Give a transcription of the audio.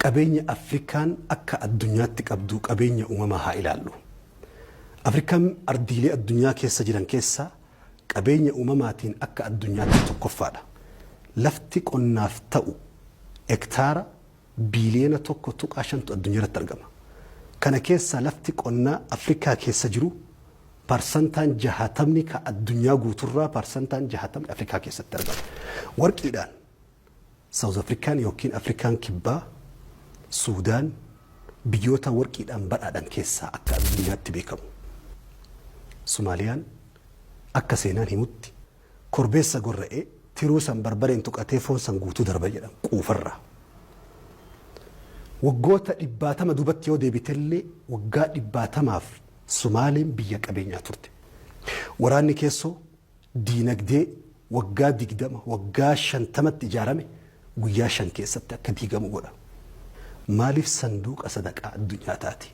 qabeenya Afrikaan akka addunyaatti qabdu qabeenya uumamaa haa ilaallu. Afrikaan ardiilee addunyaa keessa jiran keessaa qabeenya uumamaatiin akka addunyaatti tokkoffaadha. Lafti qonnaaf ta'u hektaara biiliyoona 1.5 addunyaa irratti argama. Kana keessa lafti qonnaa Afrikaa keessa jiru parsantaan 60 ka addunyaa guuturraa parsantaan 60 Afrikaa keessatti argama. Warqiidhaan South Afrikaan yookiin Afrikaan kibbaa Suudaan biyyoota warqiidhaan badhaadhan keessaa akka addunyaatti beekamu. Somaaliyaan akka seenaan himutti korbeessa gorra'ee tiruu san barbareen tuqatee foon san guutuu darba jedhan quufarra. Waggoota 100 duubatti yoo deebitellee waggaa 100 Somaaliin biyya qabeenyaa turte. Waraanni keessoo diinagdee waggaa 20 waggaa 50tti ijaarame guyyaa 5 keessatti akka diigamu godha. Maaliif sanduuqa sadaqaa addunyaa taati?